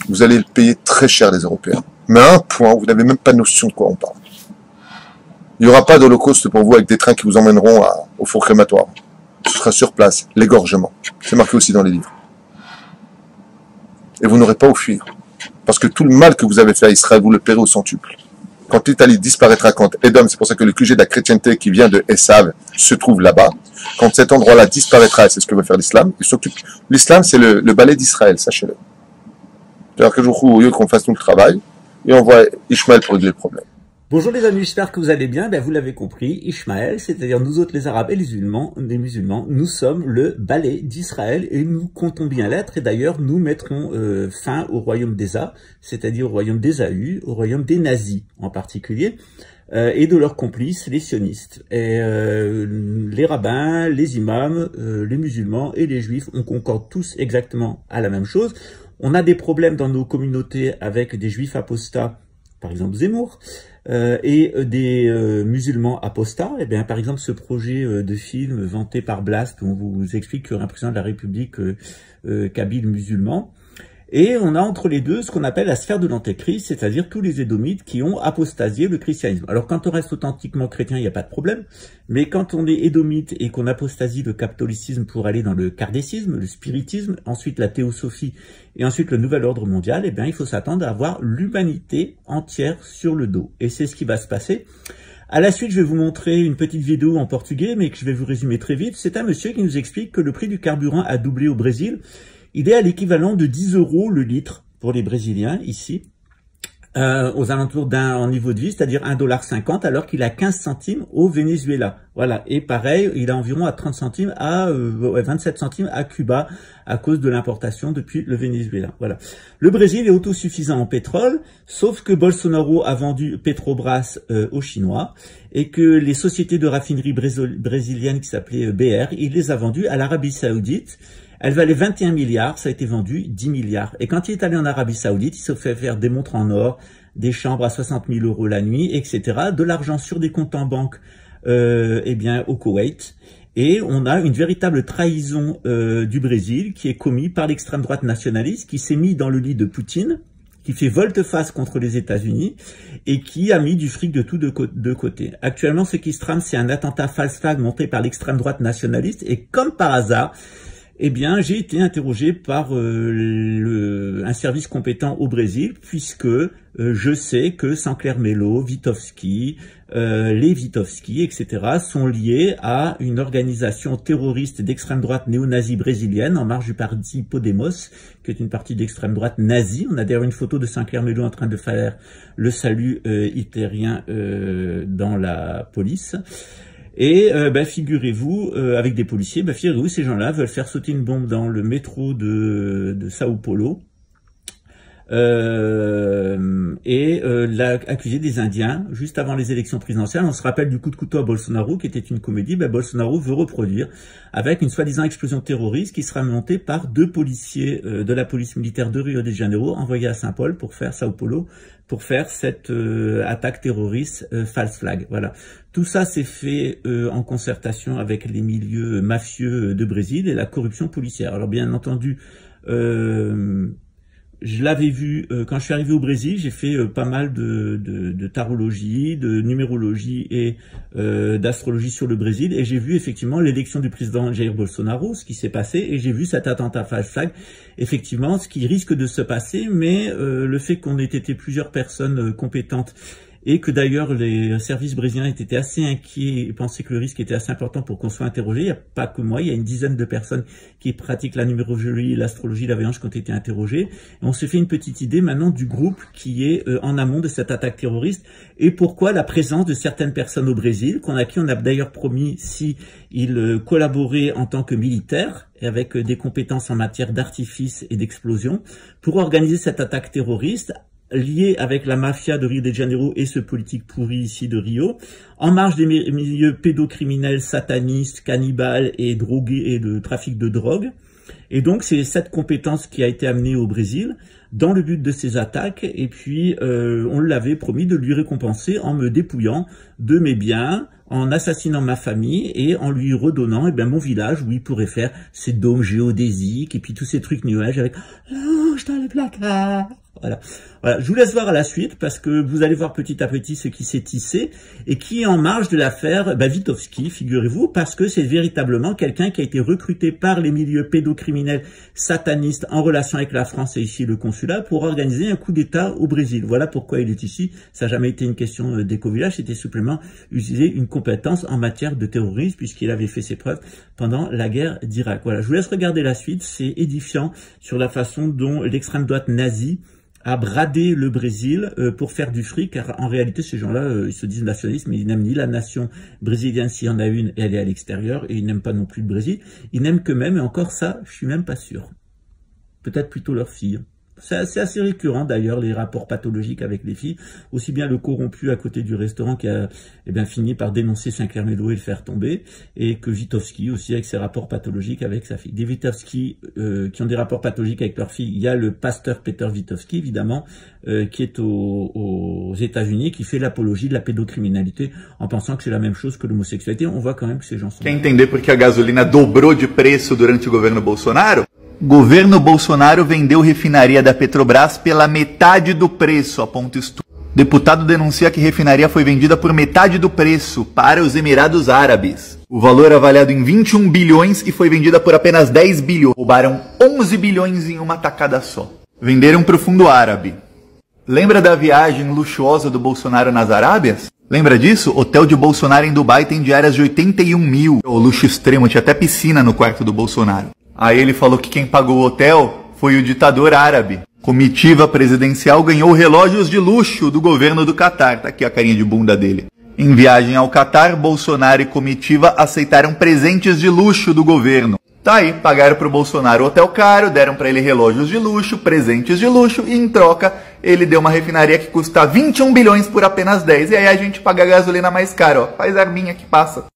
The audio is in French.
vous allez le payer très cher, les Européens. Mais à un point, vous n'avez même pas notion de quoi on parle. Il n'y aura pas d'holocauste pour vous avec des trains qui vous emmèneront au four crématoire. Ce sera sur place, l'égorgement. C'est marqué aussi dans les livres. Et vous n'aurez pas à fuir. Parce que tout le mal que vous avez fait à Israël, vous le paierez au centuple. Quand l'Italie disparaîtra, quand Edom, c'est pour ça que le QG de la chrétienté qui vient de Esav se trouve là-bas, quand cet endroit-là disparaîtra, et c'est ce que va faire l'islam, il s'occupe. L'islam, c'est le balai d'Israël, sachez-le. C'est-à-dire que je vous au lieu qu'on fasse nous le travail, et on voit Ishmaël pour régler le problème. Bonjour les amis, j'espère que vous allez bien. Vous l'avez compris, Ishmaël, c'est-à-dire nous autres les Arabes et les musulmans, nous sommes le balai d'Israël et nous comptons bien l'être. Et d'ailleurs, nous mettrons fin au royaume d'Ésa, c'est-à-dire au royaume d'Ésaü, au royaume des nazis en particulier, et de leurs complices, les sionistes. Et les rabbins, les imams, les musulmans et les juifs, on concorde tous exactement à la même chose. On a des problèmes dans nos communautés avec des juifs apostats, par exemple Zemmour, et des musulmans apostats. Et bien, par exemple, ce projet de film vanté par Blast, où on vous explique qu'il y aura un président de la République kabyle musulman. Et on a entre les deux ce qu'on appelle la sphère de l'antéchrist, c'est-à-dire tous les édomites qui ont apostasié le christianisme. Alors quand on reste authentiquement chrétien, il n'y a pas de problème, mais quand on est édomite et qu'on apostasie le catholicisme pour aller dans le kardécisme, le spiritisme, ensuite la théosophie et ensuite le nouvel ordre mondial, eh bien il faut s'attendre à avoir l'humanité entière sur le dos. Et c'est ce qui va se passer. À la suite, je vais vous montrer une petite vidéo en portugais, mais que je vais vous résumer très vite. C'est un monsieur qui nous explique que le prix du carburant a doublé au Brésil. Il est à l'équivalent de 10 € le litre pour les Brésiliens, ici, aux alentours en niveau de vie, c'est-à-dire 1,50 $, alors qu'il a 15 centimes au Venezuela. Voilà, et pareil, il a environ à 30 centimes à 27 centimes à Cuba, à cause de l'importation depuis le Venezuela. Voilà. Le Brésil est autosuffisant en pétrole, sauf que Bolsonaro a vendu Petrobras aux Chinois, et que les sociétés de raffinerie brésiliennes qui s'appelaient BR, il les a vendues à l'Arabie Saoudite. Elle valait 21 milliards, ça a été vendu 10 milliards. Et quand il est allé en Arabie Saoudite, il se fait faire des montres en or, des chambres à 60 000 € la nuit, etc. De l'argent sur des comptes en banque, au Koweït. Et on a une véritable trahison du Brésil qui est commise par l'extrême droite nationaliste, qui s'est mis dans le lit de Poutine, qui fait volte-face contre les États-Unis et qui a mis du fric de tous deux côtés. Actuellement, ce qui se trame, c'est un attentat false flag monté par l'extrême droite nationaliste. Et comme par hasard, eh bien, j'ai été interrogé par un service compétent au Brésil, puisque je sais que Sancler Melo, Vitovski, les Vitovski, etc., sont liés à une organisation terroriste d'extrême droite néo-nazie brésilienne, en marge du parti Podemos, qui est une partie d'extrême droite nazie. On a d'ailleurs une photo de Sancler Melo en train de faire le salut hitlérien dans la police. Et figurez-vous, avec des policiers, figurez-vous, ces gens-là veulent faire sauter une bombe dans le métro de Sao Paulo accuser des Indiens juste avant les élections présidentielles. On se rappelle du coup de couteau à Bolsonaro, qui était une comédie. Bolsonaro veut reproduire avec une soi-disant explosion terroriste qui sera montée par 2 policiers de la police militaire de Rio de Janeiro, envoyés à Saint-Paul pour faire Sao Paulo, pour faire cette attaque terroriste false flag. Voilà. Tout ça s'est fait en concertation avec les milieux mafieux de Brésil et la corruption policière. Alors bien entendu, je l'avais vu quand je suis arrivé au Brésil, j'ai fait pas mal de tarologie, de numérologie et d'astrologie sur le Brésil, et j'ai vu effectivement l'élection du président Jair Bolsonaro, ce qui s'est passé, et j'ai vu cet attentat false flag, effectivement, ce qui risque de se passer, mais le fait qu'on ait été plusieurs personnes compétentes, et que d'ailleurs les services brésiliens étaient assez inquiets et pensaient que le risque était assez important pour qu'on soit interrogé. Il n'y a pas que moi, il y a une dizaine de personnes qui pratiquent la numérologie, l'astrologie, la voyance qui ont été interrogées. Et on s'est fait une petite idée maintenant du groupe qui est en amont de cette attaque terroriste et pourquoi la présence de certaines personnes au Brésil, à qui on a d'ailleurs promis si ils collaboraient en tant que militaires et avec des compétences en matière d'artifice et d'explosion pour organiser cette attaque terroriste lié avec la mafia de Rio de Janeiro et ce politique pourri ici de Rio, en marge des milieux pédocriminels, satanistes, cannibales et drogués et de trafic de drogue. Et donc c'est cette compétence qui a été amenée au Brésil dans le but de ces attaques, et puis on l'avait promis de lui récompenser en me dépouillant de mes biens, en assassinant ma famille et en lui redonnant mon village où il pourrait faire ses dômes géodésiques et puis tous ces trucs nuages avec range dans le placard. Voilà. Voilà, je vous laisse voir à la suite parce que vous allez voir petit à petit ce qui s'est tissé et qui est en marge de l'affaire Witowski, figurez-vous, parce que c'est véritablement quelqu'un qui a été recruté par les milieux pédocriminels satanistes en relation avec la France et ici le consulat pour organiser un coup d'État au Brésil. Voilà pourquoi il est ici. Ça n'a jamais été une question d'éco-village, c'était simplement utiliser une compétence en matière de terrorisme puisqu'il avait fait ses preuves pendant la guerre d'Irak. Voilà, je vous laisse regarder la suite, c'est édifiant sur la façon dont l'extrême droite nazie à brader le Brésil pour faire du fric, car en réalité, ces gens-là, ils se disent nationalistes, mais ils n'aiment ni la nation brésilienne s'il y en a une, et elle est à l'extérieur, et ils n'aiment pas non plus le Brésil. Ils n'aiment qu'eux-mêmes, et encore ça, je suis même pas sûr. Peut-être plutôt leurs filles. C'est assez récurrent d'ailleurs, les rapports pathologiques avec les filles, aussi bien le corrompu à côté du restaurant qui a fini par dénoncer Sinclair-Mélo et le faire tomber, et que Witowski aussi avec ses rapports pathologiques avec sa fille. Des Witowski qui ont des rapports pathologiques avec leur fille, il y a le pasteur Peter Witowski évidemment, qui est aux États-Unis, qui fait l'apologie de la pédocriminalité en pensant que c'est la même chose que l'homosexualité. On voit quand même que ces gens sont... Quer entender por que a gasolina dobrou de preço durante o governo Bolsonaro? Governo Bolsonaro vendeu refinaria da Petrobras pela metade do preço, aponta estudo. Deputado denuncia que refinaria foi vendida por metade do preço para os Emirados Árabes. O valor avaliado em 21 bilhões e foi vendida por apenas 10 bilhões. Roubaram 11 bilhões em uma tacada só. Venderam para o fundo árabe. Lembra da viagem luxuosa do Bolsonaro nas Arábias? Lembra disso? Hotel de Bolsonaro em Dubai tem diárias de 81 mil. O luxo extremo, tinha até piscina no quarto do Bolsonaro. Aí ele falou que quem pagou o hotel foi o ditador árabe. Comitiva presidencial ganhou relógios de luxo do governo do Catar. Tá aqui a carinha de bunda dele. Em viagem ao Catar, Bolsonaro e comitiva aceitaram presentes de luxo do governo. Tá aí, pagaram pro Bolsonaro hotel caro, deram pra ele relógios de luxo, presentes de luxo e em troca ele deu uma refinaria que custa 21 bilhões por apenas 10. E aí a gente paga a gasolina mais cara, ó. Faz arminha que passa.